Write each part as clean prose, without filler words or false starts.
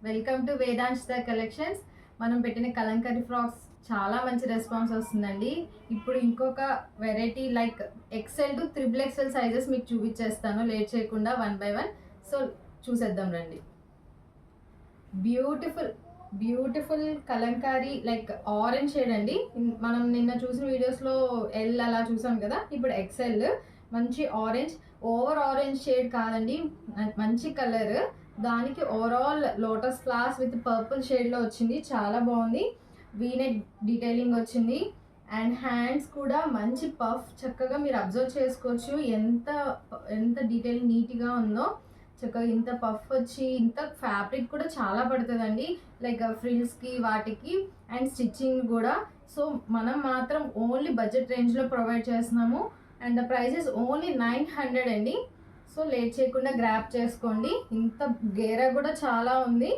Welcome to వేదాంశిత collections. మనం పెట్టిన Kalamkari frocks చాలా మంచి రెస్పాన్స్ వస్తుందండి. ఇప్పుడు ఇంకొక variety like XL to triple XL sizes మీకు చూపించేస్తాను లేట్ చేయకుండా వన్ బై వన్. సో చూసేద్దాం రండి. Beautiful Kalamkari like orange shade అండి. మనం నిన్న చూసిన వీడియోస్లో ఎల్ అలా చూసాం కదా, ఇప్పుడు ఎక్సెల్ మంచి ఆరెంజ్, ఓవర్ ఆరెంజ్ షేడ్ కాదండి, మంచి కలర్. దానికి overall lotus flowers with purple షేడ్లో వచ్చింది, చాలా బాగుంది. వీనెక్ డీటెయిలింగ్ వచ్చింది అండ్ హ్యాండ్స్ కూడా మంచి పఫ్, చక్కగా మీరు అబ్జర్వ్ చేసుకోవచ్చు ఎంత డీటెయిలింగ్ నీట్గా ఉందో. చక్కగా ఇంత పఫ్ వచ్చి ఇంత ఫ్యాబ్రిక్ కూడా చాలా పడుతుందండి, లైక్ ఫ్రిల్స్కి వాటికి అండ్ స్టిచ్చింగ్ కూడా. సో మనం మాత్రం ఓన్లీ బడ్జెట్ రేంజ్లో ప్రొవైడ్ చేస్తున్నాము and the price is only 900 అండి. సో లేట్ చేయకుండా గ్రాప్ చేసుకోండి. ఇంత గేరా కూడా చాలా ఉంది.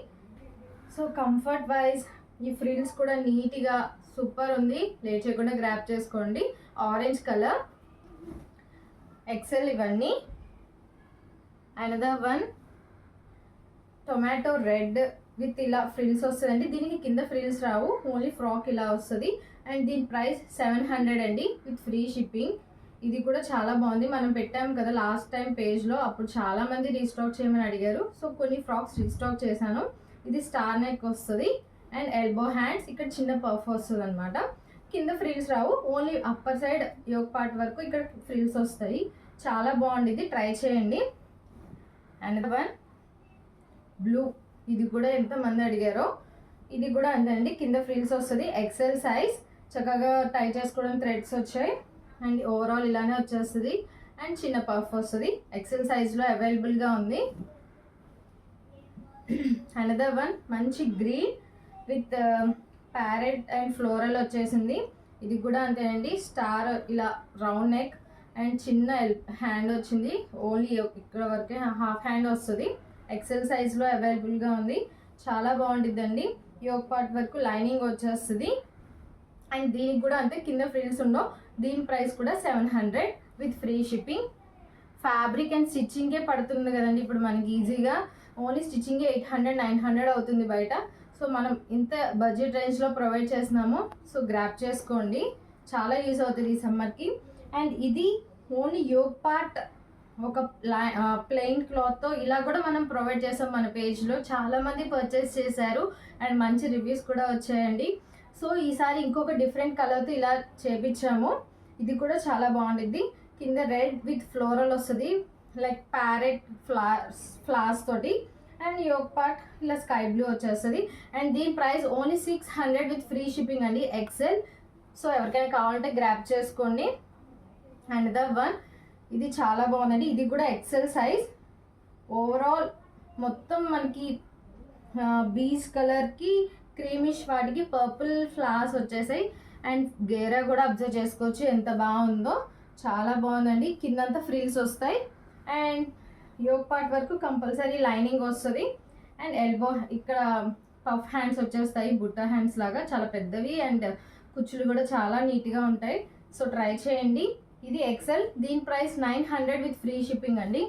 సో కంఫర్ట్ వైజ్ ఈ ఫ్రిల్స్ కూడా నీట్గా సూపర్ ఉంది. లేట్ చేయకుండా గ్రాప్ చేసుకోండి. ఆరెంజ్ కలర్ ఎక్సెల్ ఇవన్నీ. Another one tomato red with ఇలా ఫ్రిల్స్ వస్తుందండి. దీనికి కింద ఫ్రిల్స్ రావు, ఓన్లీ ఫ్రాక్ ఇలా వస్తుంది అండ్ దీని ప్రైస్ 700 అండి విత్ ఫ్రీ షిప్పింగ్. ఇది కూడా చాలా బాగుంది. మనం పెట్టాము కదా లాస్ట్ టైం పేజ్లో, అప్పుడు చాలా మంది రీస్టాక్ చేయమని అడిగారు. సో కొన్ని ఫ్రాక్స్ రీస్టాక్ చేశాను. ఇది స్టార్ నెక్ వస్తుంది అండ్ ఎల్బో హ్యాండ్స్, ఇక్కడ చిన్న పఫ్ వస్తుంది అనమాట. కింద ఫ్రిల్స్ రావు, only upper side yoke part వరకు ఇక్కడ ఫ్రిల్స్ వస్తాయి. చాలా బాగుంది, ట్రై చేయండి. అండ్ వన్ బ్లూ, ఇది కూడా ఎంతమంది అడిగారో. ఇది కూడా అంతే, కింద ఫ్రిల్స్ వస్తుంది, ఎక్సెల్ సైజ్, చక్కగా టై చేసుకోవడం థ్రెడ్స్ వచ్చాయి అండ్ ఓవరాల్ ఇలానే వచ్చేస్తుంది అండ్ చిన్న పఫ్ వస్తుంది. ఎక్సెల్ సైజ్లో అవైలబుల్గా ఉంది. అనదర్ వన్ మంచి green with parrot and floral వచ్చేసింది. ఇది కూడా అంతేనండి, స్టార్ ఇలా రౌండ్ నెక్ అండ్ చిన్న హ్యాండ్ వచ్చింది, ఓన్లీ ఇక్కడ వరకే హాఫ్ హ్యాండ్ వస్తుంది. ఎక్సెల్ సైజ్లో అవైలబుల్గా ఉంది, చాలా బాగుంటుందండి. యోక్ పార్ట్ వరకు లైనింగ్ వచ్చేస్తుంది అండ్ దీనికి కూడా అంతే, కింద ఫ్రిల్స్ ఉండవు. దీని ప్రైస్ కూడా 700 with free shipping. Fabric and స్టిచ్చింగే పడుతుంది కదండి ఇప్పుడు మనకి ఈజీగా, ఓన్లీ స్టిచ్చింగే 800-900 అవుతుంది బయట. సో మనం ఇంత బడ్జెట్ రేంజ్లో ప్రొవైడ్ చేస్తున్నాము. సో గ్రాప్ చేసుకోండి, చాలా యూజ్ అవుతుంది ఈ సమ్మర్కి. అండ్ ఇది ఓన్లీ యోక్ పార్ట్ ఒక ప్లెయిన్ క్లాత్తో ఇలా కూడా మనం ప్రొవైడ్ చేసాం మన పేజ్లో. చాలామంది పర్చేస్ చేశారు అండ్ మంచి రివ్యూస్ కూడా వచ్చాయండి. సో ఈసారి ఇంకొక డిఫరెంట్ కలర్తో ఇలా చేపించాము. ఇది కూడా చాలా బాగుంటుంది. కింద రెడ్ విత్ ఫ్లోరల్ వస్తుంది, లైక్ ప్యారెట్ ఫ్లవర్స్ తోటి అండ్ యోక్ పార్ట్ ఇలా స్కై బ్లూ వచ్చేస్తుంది అండ్ దీని price only 600 with free shipping అండి, ఎక్సెల్. సో ఎవరికైనా కావాలంటే గ్రాప్ చేసుకోండి. అండ్ ద వన్, ఇది చాలా బాగుందండి. ఇది కూడా ఎక్సెల్ సైజ్. ఓవరాల్ మొత్తం మనకి బీచ్ కలర్కి క్రీమిష్ వాటికి పర్పుల్ ఫ్లవర్స్ వచ్చేసాయి అండ్ గేరా కూడా అబ్జర్వ్ చేసుకోవచ్చు ఎంత బాగుందో, చాలా బాగుందండి. కిందంతా ఫ్రిల్స్ వస్తాయి అండ్ యోక్ పార్ట్ వరకు కంపల్సరీ లైనింగ్ వస్తుంది అండ్ ఎల్బో ఇక్కడ పఫ్ హ్యాండ్స్ వచ్చేస్తాయి, బుట్ట హ్యాండ్స్ లాగా చాలా పెద్దవి అండ్ కుచ్చులు కూడా చాలా నీట్గా ఉంటాయి. సో ట్రై చేయండి. ఇది ఎక్సెల్, దీని ప్రైస్ 900 విత్ ఫ్రీ షిప్పింగ్ అండి.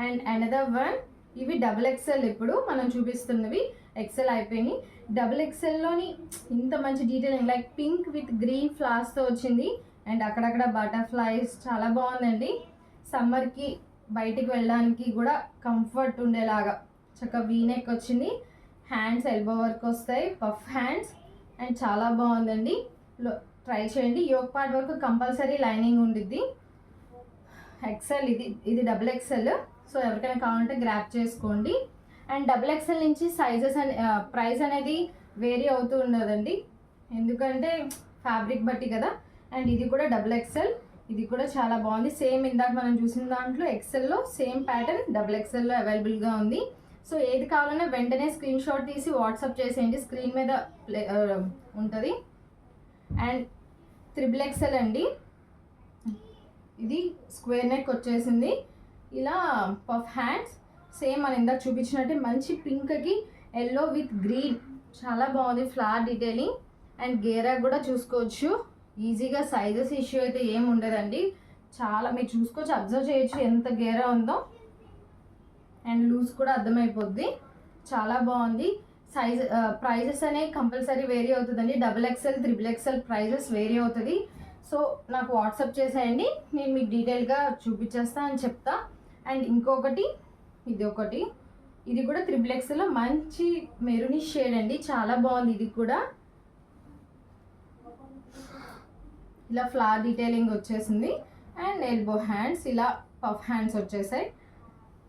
అండ్ అనదర్ వన్, ఇవి డబుల్ ఎక్సెల్. ఇప్పుడు మనం చూపిస్తున్నవి ఎక్సెల్ అయిపోయినాయి. డబుల్ ఎక్సెల్లోని ఇంత మంచి detailing like pink with green ఫ్లవర్స్తో వచ్చింది అండ్ అక్కడక్కడ బటర్ఫ్లైస్, చాలా బాగుందండి. సమ్మర్కి బయటికి వెళ్ళడానికి కూడా కంఫర్ట్ ఉండేలాగా చక్కగా వీనెక్ వచ్చింది. హ్యాండ్స్ ఎల్బో వర్క్ వస్తాయి, పఫ్ హ్యాండ్స్ అండ్ చాలా బాగుందండి. ట్రై చేయండి. యోక్ పార్ట్ వరకు కంపల్సరీ లైనింగ్ ఉండిద్ది. ఎక్సెల్, ఇది డబుల్ ఎక్సెల్. సో ఎవరికైనా కావాలంటే గ్రాప్ చేసుకోండి. అండ్ డబుల్ ఎక్సెల్ నుంచి సైజెస్ ప్రైస్ అనేది వేరీ అవుతూ ఉండదండి, ఎందుకంటే ఫ్యాబ్రిక్ బట్టి కదా. అండ్ ఇది కూడా డబుల్ ఎక్సెల్, ఇది కూడా చాలా బాగుంది. సేమ్ ఇందాక మనం చూసిన దాంట్లో ఎక్సెల్లో సేమ్ ప్యాటర్న్ డబుల్ ఎక్సెల్లో అవైలబుల్గా ఉంది. సో ఏది కావాలన్నా వెంటనే స్క్రీన్ షాట్ తీసి వాట్సాప్ చేసేయండి, స్క్రీన్ మీద ఉంటుంది. అండ్ త్రిబుల్ ఎక్సెల్ అండి, ఇది స్క్వేర్ నెక్ వచ్చేసింది, ఇలా పఫ్ హ్యాండ్స్, సేమ్ మనం ఇందాక చూపించినట్టే మంచి పింక్కి ఎల్లో విత్ గ్రీన్, చాలా బాగుంది. ఫ్లవర్ డీటెయిలింగ్ అండ్ గేరా కూడా చూసుకోవచ్చు. ఈజీగా సైజెస్ ఇష్యూ అయితే ఏమి ఉండదండి, చాలా మీరు చూసుకోవచ్చు, అబ్జర్వ్ చేయొచ్చు ఎంత గేరా ఉందో అండ్ లూజ్ కూడా అర్థమైపోద్ది. చాలా బాగుంది. సైజ్ ప్రైజెస్ అనేవి కంపల్సరీ వేరీ అవుతుందండి. XXL, XXL ప్రైజెస్ వేరీ అవుతుంది. సో నాకు వాట్సాప్ చేసేయండి, నేను మీకు డీటెయిల్గా చూపించేస్తా అని చెప్తా. అండ్ ఇంకొకటి ఇది కూడా XXLలో మంచి మెరూని షేడ్ అండి, చాలా బాగుంది. ఇది కూడా ఇలా ఫ్లవర్ డీటెయిలింగ్ వచ్చేసింది. అండ్ ఎల్బో హ్యాండ్స్, ఇలా పఫ్ హ్యాండ్స్ వచ్చేసాయి.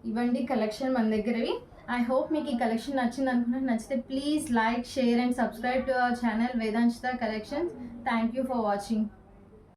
ఇవ్వండి కలెక్షన్ మన దగ్గరవి. ఐ హోప్ మీకు ఈ కలెక్షన్ నచ్చింది అనుకుంటున్నాను. నచ్చితే please like, share and subscribe to our channel Vedanshita collections. Thank you for watching.